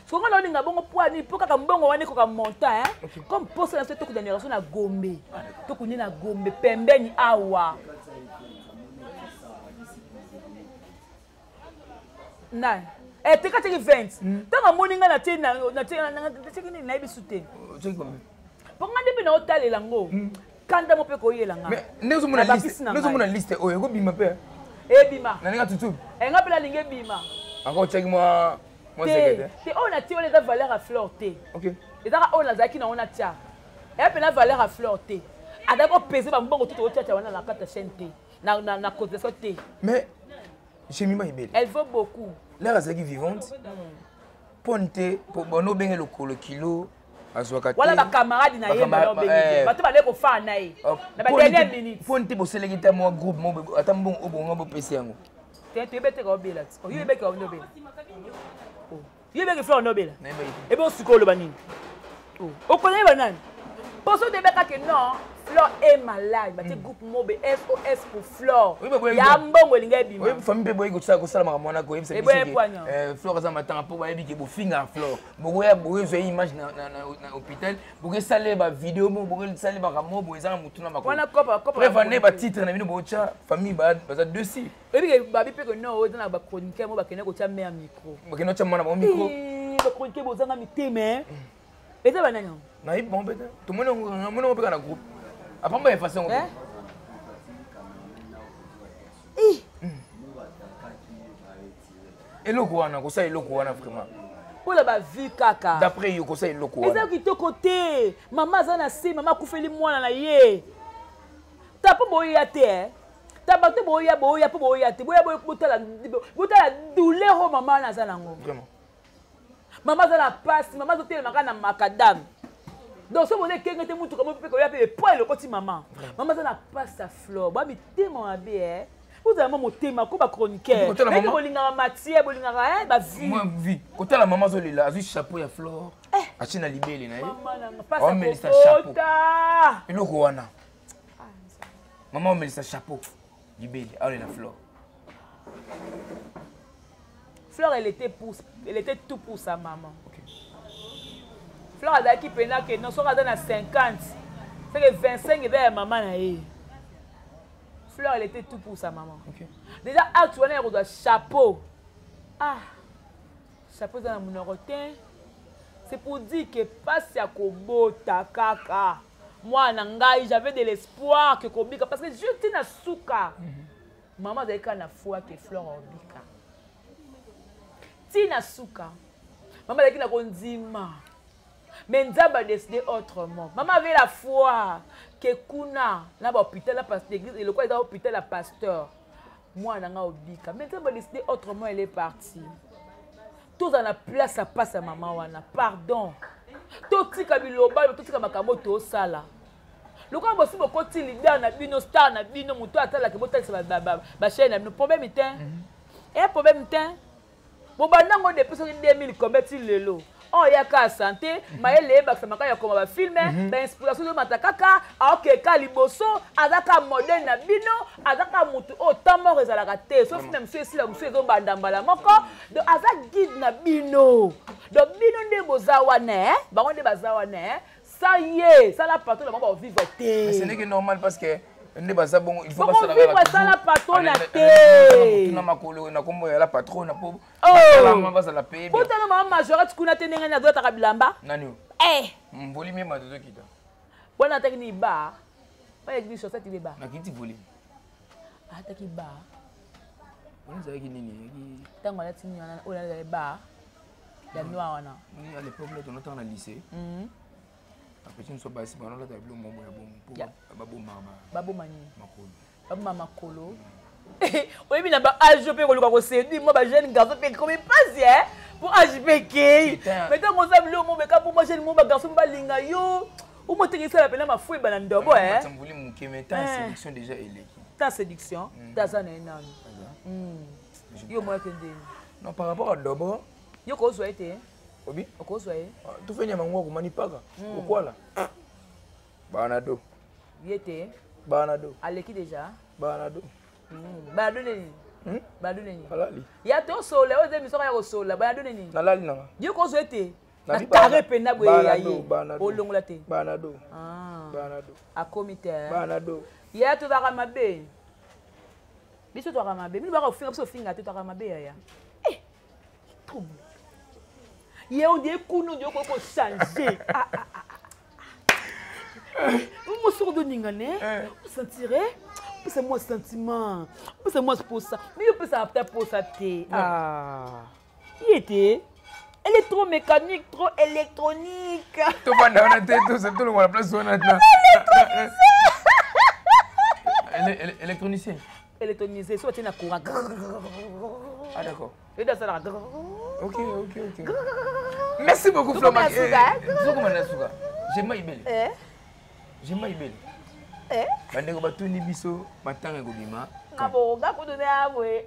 So ngala ninga bongo poani po kaka mbongo wane ko ka monta hein. Comme pour ça to ko génération na Gombe. To ko ni na Gombe pembeni awa. Non. Et tu as 20. Tu as mon na tina na na bisute. Tu combien? Pour nga debi na hotel lango. Kanda mo pe ko yelanga. Mais nous sommes na liste o ego bima pe. E bima. Na nga tutu. E nga pe la linge bima. Encore check moi secrétaire. Te on a ti on les valeur à fleur té. OK. Et ça on a zaki na on a tia. E pe na valeur à fleur té. Adako peser ba mbongo tout o tia wana na carte chaîne té. Na cotisation té. Mais Jemima Ibele. Elle vaut beaucoup. L'air azaki vivante. Ponte pour bono benga le kilo azwakate. Voilà ba camarade na ye ba benga. Bato ba le ko fa na ye. Na ba dernière minute. Ponte bo selekita mo groupe mo atambon obonga bo pesi yango. Tu bete ko bela. O yebe ko no bela. O yebe ke Flore no bela. Na yebe. E bo sukolo banini. O connaît banane. Pour ceux de beka que non, Flore est malade. Ba te groupe mobe SOS pour Flore. Ya mbongo linga bima. Oui, famille boy go tsaka ko sala mwana ko yebisa biso. Flore za matanga po ba yebi ke bo finga Flore. Bogoya bogoya zo image na hôpital, bogoya sale ba vidéo mo bogoya sale ba ramo bogoya za mutuna makolo. Wana kopa. Prévenez ba titre na bino bo tcha famille ba za dessus. Ebi ke babi pe ko non o na ba chroniqueur mo ba kene ko tcha me micro. Ba kene tcha mwana ba micro. Ba chroniqueur bo zanga miteme. Eza banani. Na yib bon beta. Tout le monde on peut na groupe. Après moi façon. Eloko wana ko sa eloko wana vraiment. Pour la ba vie kaka. D'après yo ko sa eloko wana. Eza ki to côté. Maman zana si maman kufeli mwana na ye. Ta po boya te. Ta ba te boya po boya te. Boya botala douleur maman na zana ngo. Vraiment. Maman zana passe, maman zote makana makadam. Donc ce moment que tu mutu comme pe ko ya pe poil le petit maman. Maman zana passe à Flore. Ba mi témoin abé. Vous avez mon thème, ko ba chroniqueur. Mais ko linga matière, bolinga ba vie. Moi vie. Côté la maman zolila, azu chapeau ya Flore. Achina libeli na ye. Maman na passe chapeau. Eloko wana. Maman on met sa chapeau. Libeli, allez la Flore. Flore elle était tout pour sa maman. Flore a qui pena que non soit dans 50. C'est que 25 et bien maman na ye. Flore elle était tout pour sa maman. OK. Déjà actuellement elle doit chapeau. Ah. Chapeau dans mon rotin. C'est pour dire que passe à kobota kaka. Moi nangai j'avais de l'espoir que kobika parce que je tina souka. Maman a quand na foi que Flore obika. Tina souka. Maman a dit na kondima. Mais Nzamba a décidé autrement. Maman avait la foi que Kuna, là, l'hôpital, la pasteur, l'église, et le quoi est dans l'hôpital, la pasteur. Moi, on a obika. Mais Nzamba a décidé autrement, elle est partie. Tous en la place, ça passe à maman, wana. Pardon. Tout ce qui a biloba, tout ce qui a makamoto, ça là. Le quoi, aussi, mon côté leader, na bino star, na bino muto, attends, la kebotal, c'est ma chaîne. Le problème est un. Et le problème est un. Bon, bah, non, on est plus de 2000 comme le lot. Oh, il y a qu'à santé, mais il y a un film, l'inspiration de Matakaka, ok, Kaliboso, Azaka modèle na bino, Azaka mutu, oh, tamor et Zalagate, sauf même ceux ci là, monsieur Zombandambala, moko, de Azak guide na bino. Donc, bino de Bozawane, baron de Bazawane, ça y est, ça la partout, on va vivre. Mais ce n'est que normal parce que. Il faut pas vivre ça la patronne à thé. Na makolo na kombo ya la patronne po. Oh. Maman va la payer. Pourtant maman majorette kuna tenenga na droite kabilamba. Nani? Mboli mema dozo kita. Bona tekni ba. Ba yeki chaussette ile ba. Na kiti voli. Ah taki ba. On sait qui nini. Tango la tini wana o la ba. Ya noa wana. Ni à l'époque là on était en lycée. Après tu ne sois pas ici, on a la table mon moyen bon. Babo mama. Babo mani. Makolo. Babo mama kolo. Oui, mais na âge pe ko ko séduire moi ba jeune garçon pe comme pas pour âge pe ke. Mais tant qu'on ça le mo be ka pour moi jeune mo ba garçon ba linga yo. Ou moi tu ça la ma fouille banandobo hein. Ça me voulait mon ta sélection déjà élégante. Ta séduction, ta ça n'est non. Yo moi que non par rapport à Dobo. Yo ko zo été. Obi? Ko zo é. Tu fais nyama ngwa kumanipaka. Pourquoi là? Banado. Yete. Banado. Aleki déjà. Banado. Banado nini? Banado nini? Alali. Ya to sole, o de misoko ya ko sole, banado nini? Nalali nanga. Yo ko zo été. Na Nabi tare pena boye ya ye. Banado. O longola te. Banado. Ah. Banado. A comité. Banado. Ya to ba mabe. Biso to ba mabe. Mi ba ko finga biso finga to ba mabe ya. Eh. Trop. Ye on dit kuno ndio ko changer. Vous me sortez de n'ingane, vous sentirez, c'est moi sentiment, c'est moi pour ça, mais vous ça peut pour ça té. Ah, il était électromécanique, trop électronique. Tout le monde a été tout le monde a place où on a électronicien. Électronisé, soit tu n'as courant. Ah d'accord. Et dans ça là. Ok. Merci beaucoup Floma. J'aime Ibele. J'aime Ibele. Bande ko batuni biso matanga ko bima. Ngabo ga ko donner abwe.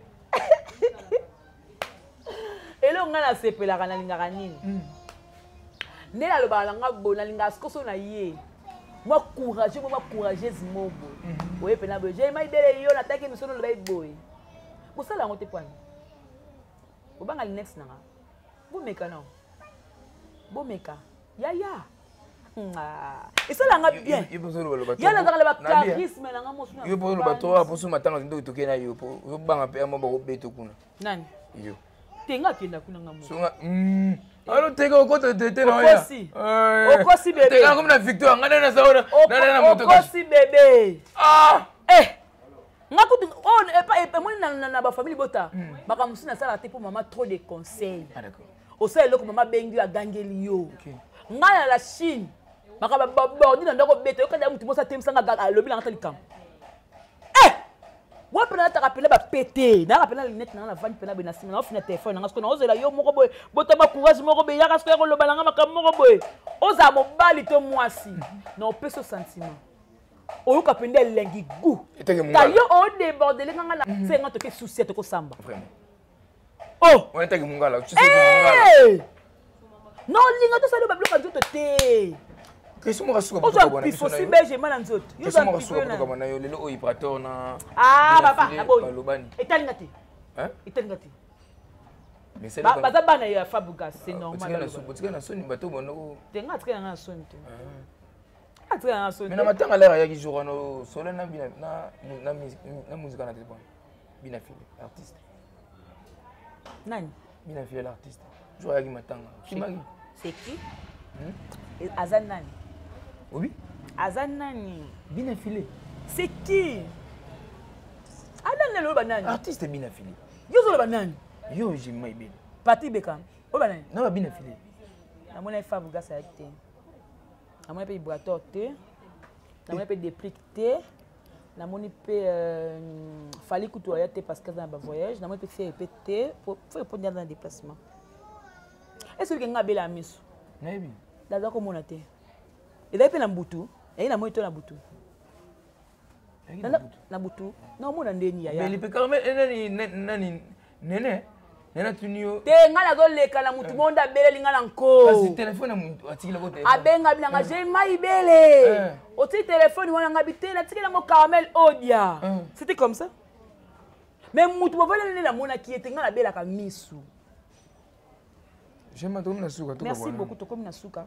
Elo ngana sepela kana lingaka nini. Nela lo bala ngabo na linga skoso na ye. Moi courageuse mobo. Oui pena be. J'aime Ibele yo na take misono lo boy. Bosala ngote kwani. Obanga next nanga. Bomeka non. Bomeka. Ya. Et ça l'a bien. Il y a le charisme là ngamo suna. Yo pour le bateau a pour matanga ndo toke na yo po. Yo banga pe amo ba ko beto kuna. Nani? Yo. Tenga kenda kuna ngamo. Sunga alors tega ko to tete na ya. Okosi bébé. Tega comme na Victor ngana na saona. Na moto. Okosi bébé. Ah! Ngakutu on et moi na ba famille bota. Bakamusi na sala te pour maman trop de conseils. Ah d'accord. Au sel loko maman bengi a gangeli yo. Ngana la Chine. Makaba bordi na ndoko beta yo kada mutu mosa temsanga ga lobi na likam. Wa pena ta rappeler ba pété. Na rappeler la lunette na vanne pena bena sima na fina téléphone na ngasko na ozela yo moko boy. Bota ba courage moko be ya ngasko ko loba na makam moko boy. Oza mobali to mwasi. Na opeso sentiment. Oyo kapende lengi gu. Ta yo o déborder nganga na senga to ke souci to ko samba. Vraiment. Oh, on était mungala, tu sais mungala. Non, linga to salo ba bloka nzoto te. Qu'est-ce que je bonne il faut si belge mal nzoto. Yo za pipo na yo lelo oyiprator na. Ah, papa, na boy. Etalinga te. Hein? Etalinga te. Mais c'est ba za bana ya Fabugas, c'est normal. Tu na soni bato bono. Tenga tika na soni te. Atika na soni. Mais na matanga lera ya ki jour no solo na bina na musique na téléphone. Bina fille artiste. Nani? Bina fille l'artiste. Jour ya ki matanga. Kimagi. C'est qui? Azan nani? Oui. Azan nani? Bina fille. C'est qui? Azan nani banani? Artiste bina fille. Yo zo banani? Yo j'aime bien. Pati Bekam. O banani? Non bina fille. Na mona Fabugas a été. Na mona pe Brator te. Na mona pe Déplique te. Na moni pe fallait que tu ailles parce que dans un voyage, na moni pe faire répéter pour répondre dans un déplacement. Est-ce que nga bela miso? Nabi. Daza ko mona te. Et d'ailleurs pe na butu, et na moi to na butu. Na butu. Na mona ndeni ya. Mais il peut quand même nani nene. Nena tunio. Te nga la do leka na mutu monda bele linga na nko. Kasi téléphone na atikila ko téléphone. Abenga bilanga j'ai mai bele. Oti téléphone wana nga bitela tikela ngo caramel odia. C'était comme ça. Mais mutu bovala na mona ki etenga na bela ka misu. J'aime trop na suka. Merci beaucoup to comme na suka.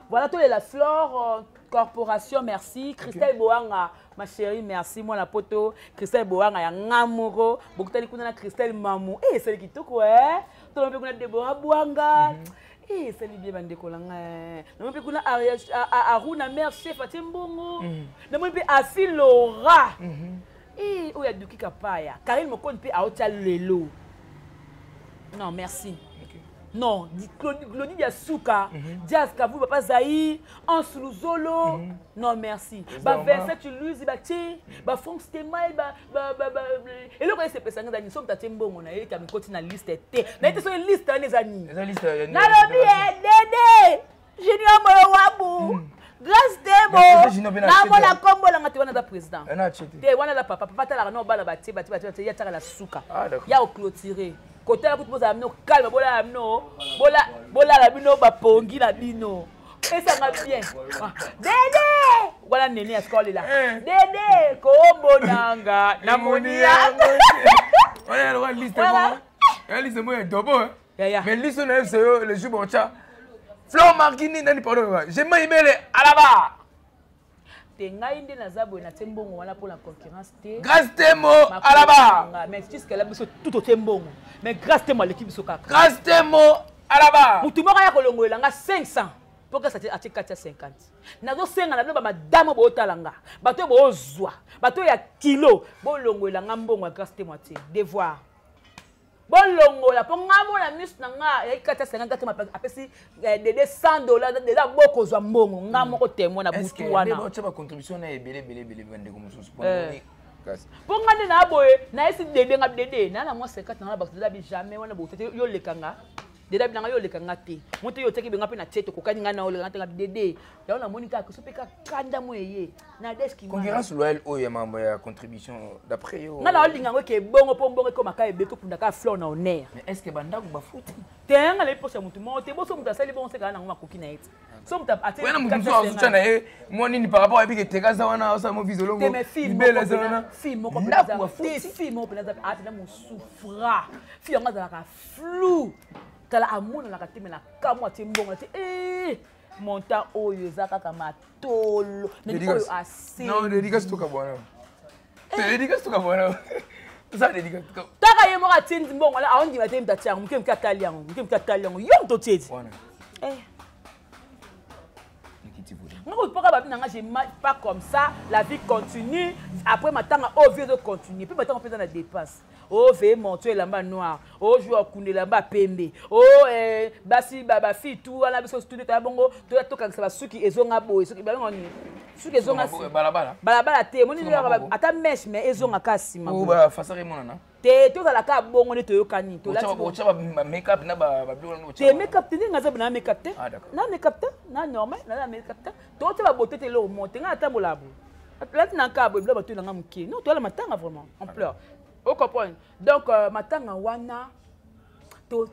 Voilà tous les la Flore Corporation, merci. Christelle Boanga, ma chérie, merci. Moi la poto, Christelle Boanga ya ngamuro. Beaucoup tali kuna na Christelle Mamou. Eh, c'est qui tout quoi? Tout le monde kuna Deborah Boanga. Eh, c'est bien bande kolanga. Non pe kuna Aruna mère chef Atimbongo. Non pe Afi Laura. Eh, oya duki kapaya. Karine Mokone pe aotia lelo. Non, merci. Non, Claudie Diasuka, Diaz Kavu, Papa Zaï, Anselou Zolo. Non, merci. Bah, verset, tu l'uses, bah, tiens, bah, Franck Stemay, et le reste, c'est parce que nous sommes à Timbo, on a été à la liste. On a été sur une liste, les amis. La liste, Nalobi, Dédé, Junior Mawabou, grâce Temo namona kombo la ngati wana da président te wana la papa tala no bala bati ya tala la suka ya o clôturer côté la kutuza amno calme bola amno bola la bino ba pongi la bino esa nga bien dede wala nene ya skole la dede kombo nanga namoni wala liste mo ya liste mo dobo mais liste na FCO le jour bon cha Flor Marquini nani pardon j'ai maïbele alaba te ngai nde nazabo na tembongo wana pour la concurrence te grâce Temo alaba mais jusqu'à là biso tout au tembongo mais grâce Temo l'équipe biso kaka grâce Temo alaba mutu moko ya kolongolela nga 500 pour que ça te ati 450 nazo senga na ba madame bo talanga bato bo ozwa bato ya kilo bo longolela nga mbongo grâce Temo te devoir bon longola pour ngamo na miss na nga ya 450 apesi de $100 déjà boko zwa mbongo ngamo ko Temo na butu wana est-ce que ba contribution na ebele vende comme ça pour ngane na boye na esi dede nga dede na moi 50 na ba tela bi jamais wana bo tete yo lekanga dede bi na yo lekanga te moto yo teki benga pe na tete ko kani nga na ole nga dede ya na monika ko sopeka kanda moye na deski concurrence loyale o ya mambo ya contribution d'après yo nga na olinga ngo ke bongo po mbongo ko maka ebe to punda ka Flor na honneur mais est-ce que banda ko ba futi tenga le posa mutu mo te boso mutu asali bon se kana ngoma koki na eti so mutu ate wena mutu so azucha na ye mo nini par rapport à bike tekaza wana osa mo vizolongo te me film moko pena film moko pena ate na mo souffra film nga za flou tala amuna na katime na kamwa te mbongo te monta oyo zaka kama tolo ne oyo assez non dédicace to ka bwana dédicace to ka bwana ça dédicace to ka taka ye mo ka tindi mbongo la aondi ba te mtati yango mke mkatali yango yo to tedi bwana ngako poka ba binanga j'ai pas comme ça la vie continue après matanga au vieux de continuer puis matanga peut na dépense oh ve monter lamba noir oh joue kunde lamba pembe oh basi baba fi tout ala biso studio ta bongo to ka ba suki ezonga boy suki ba ngoni suki ezonga balabala te moni ata mesh mais ezonga kasima oh ba fasare monana te to la ka bongo ne to yokani to la ba make up na ba bilo te make up te nga za na make up te na make up te na normal na make up te to te ba beauté te lo monter nga tambola bo là tu n'as qu'à boire ba to na ngamuki non to la matanga vraiment en pleurs. Vous comprenez? Donc, matanga wana, to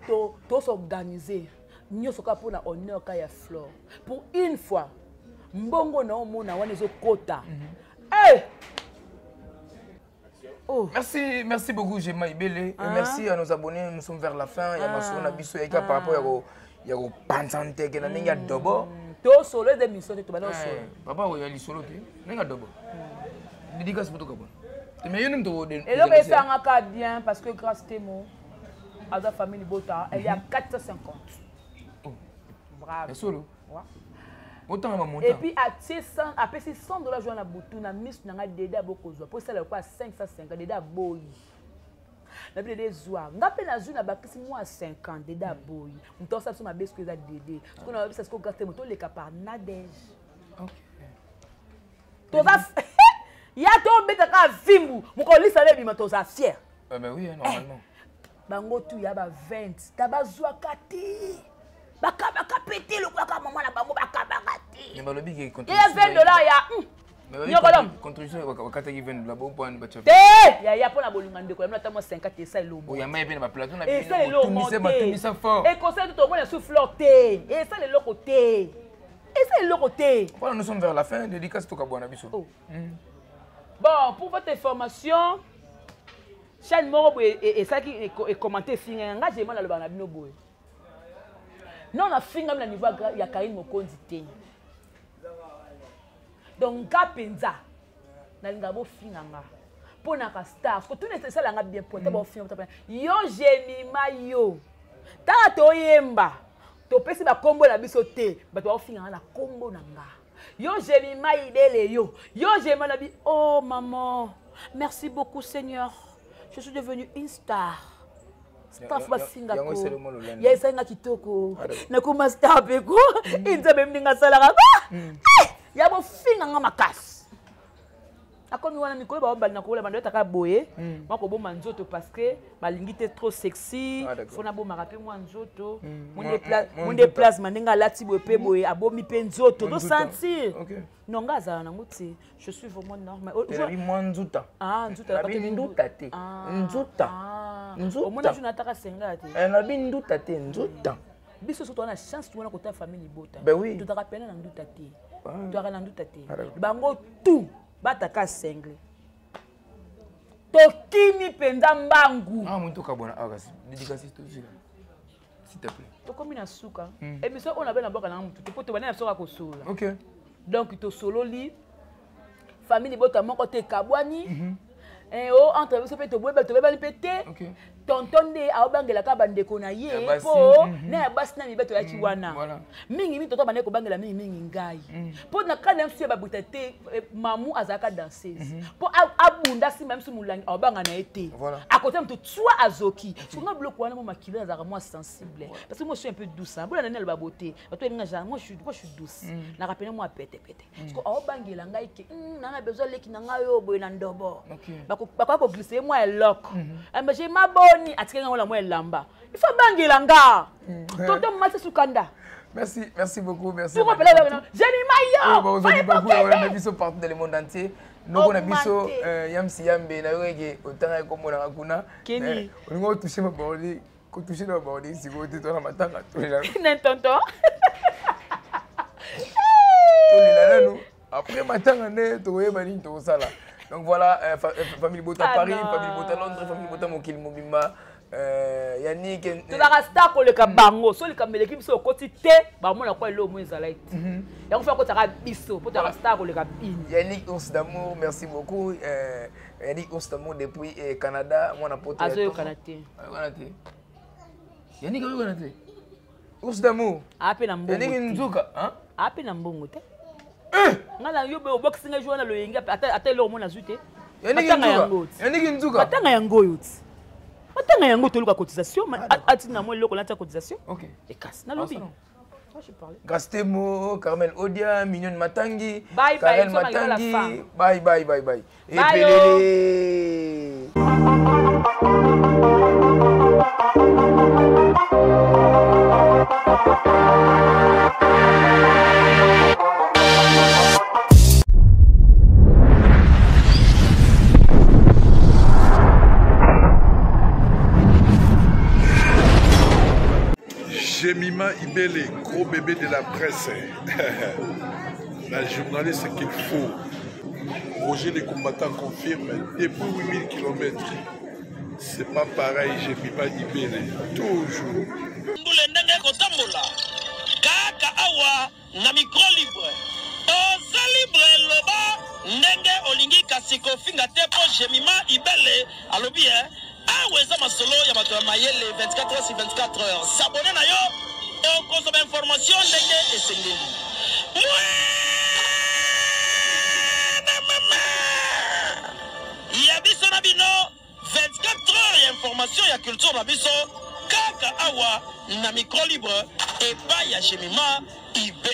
s'organiser. Nous sommes pour l'honneur kaya Flor. Pour une fois, mbongo na omona wana zo kota. Hey! Oh. Merci beaucoup, Gemma Ibele. Merci à nos abonnés. Nous sommes vers la fin. Il y a Masona Bisso et par rapport à la Pansante qui est un dobo. To solo des missions de Tobano. Papa, il y a les solo qui est un dobo. Dédicace pour tout. Mais il y a et là, il fait un cas bien parce que grâce Temo, à la famille Bota, elle est à 450. Bravo. Et solo. Ouais. Autant à monter. Et puis à $100 joint à Boutou, na miss na dédé beaucoup zoa. Pour ça le quoi 550 dédé boy. Na dédé zoa. Ngapé na zoa na bakisi moi 50 dédé boy. On t'en ça sur ma baisse que ça dédé. Parce qu'on a vu ça ce qu'on grâce Temo les cas par Nadège. OK. To va ya to beta ka vimbu moko lisa le bima to za fier mais oui normalement bango tu ya ba 20 tabazwa kati baka pété le kwa maman na bango baka kati mais balobi ki $20 ya nyokolo contribution wakata ki $20 bo point ba chef ya pona bolinga ndeko ya mna tamo 50 esa lobo o ya mai pe na ba plateau na bino tunisa fort et conseil tout au moins sous flotter et ça le côté et ça le côté voilà nous sommes vers la fin dédicace to ka bwana biso. Bon, pour votre information, chaque mot et ça qui est commenté, j'ai mal à le banabino boy. Non, on a fini à niveau il y a Karine Mokonzi té. Donc Gapenza, na ngabo finanga. Pour na star, parce que tout les ça la bien pointé bon film yo Jemima yo. Ta to yemba. To pesi ba kombo la biso té, ba to finanga na kombo nanga. Yo Jemima Ibele yo. Yo Jemima la bi oh maman, merci beaucoup Seigneur. Je suis devenue une star. Star fa singa ko. Ya senga kitoko. Na ko master pe ko. Inza be mninga sala ka. Ya bo finga nga makasi. akomi wana mikolo ba bali na kola bando taka boye mako bo manzoto parce que balingi te trop sexy fona bo marape moi nzoto mon déplacement ndinga lati boye pe boye abomi pe nzoto do sentir non ngaza na nguti je suis vraiment normal aujourd'hui moi nzuta nzuta la nduta te nzuta nzuta omona juna taka senga te la nduta te nzuta biso surtout on a chance tu wana kota famille bota ben oui tu te rappelles na nduta te tu as na nduta te bango tout bataka sengle tokimi penza mbangu muntu kabona akasi dédicace tout s'il te plaît tokomi na suka émission on a ben na boka na mutu to bana na soka ko solo OK donc to solo li famille bota moko te kabwani entre biso pe to bebali pété tonton de aobangela ka bandeko na ye po na basi na mibeto ya kiwana mingi mi tonton bandeko bangela mingi ngai po na kana msu ba butete mamu azaka danseuse po abunda si même si mulangi aobanga na ete à côté mtu tswa azoki songa bloco wana mo makilo azaka moi sensible parce que moi je suis un peu douce hein bona nel ba beauté to nga genre moi je suis douce na rappelé moi pété parce que aobangela ngai ke na besoin leki na ngai yo boy na ndobo bako glisser moi lock mais j'ai ma boni atikanga wala moi lamba il faut bangela nga toto masa sukanda merci beaucoup merci pour rappeler Jemima yo aujourd'hui beaucoup on a biso partout dans le monde entier nous on a biso yamsi yambe na yoke otanga ko mona kuna keni on ngo toucher ma body ko toucher na body si ko tito na matanga to la tonton to la nous après matanga ne to yeba ni to sala. Donc voilà, famille Bota Paris, famille Bota Londres, famille Bota Mokil Mobimba, Yannick. Tu vas rester pour le Kabango, sur le Kameleki, sur le quotidien, bah moi la quoi l'eau moins à l'aide. Et on fait quoi tu as biso pour te rester pour le Kabin. Yannick Ours d'amour, merci beaucoup. Yannick Ours d'amour depuis Canada, moi on a porté. Azo Canada. Yannick au Canada. Ours d'amour. Ape na mbongo. Yannick Nzuka, hein? Ape na mbongo te. Ngala yo be boxing joue na loyenga ata lo mona zute Yannick Nzuka matanga yango yoti matanga yango to luka cotisation atina mo loko lata cotisation OK et casse na lobi Gastemo Carmel Odia Mignon Matangi Karen Matangi bye et pelele Jemima Ibele, gros bébé de la presse. La journaliste qu'il faut. Roger les combattants confirme, depuis 8000 km. C'est pas pareil, Jemima Ibele. Toujours. Kaka awa na micro libre. Oza libre loba ndenge olingi kasiko finga tepo Jemima Ibele alobi aweza masolo ya bato ya mayele 24 heures sur 24 heures. S'abonner na yo et consommer information ndenge esengeli. Ya biso na bino 24 heures ya information ya culture na biso kaka awa na micro libre et pas ya Jemima Ibele.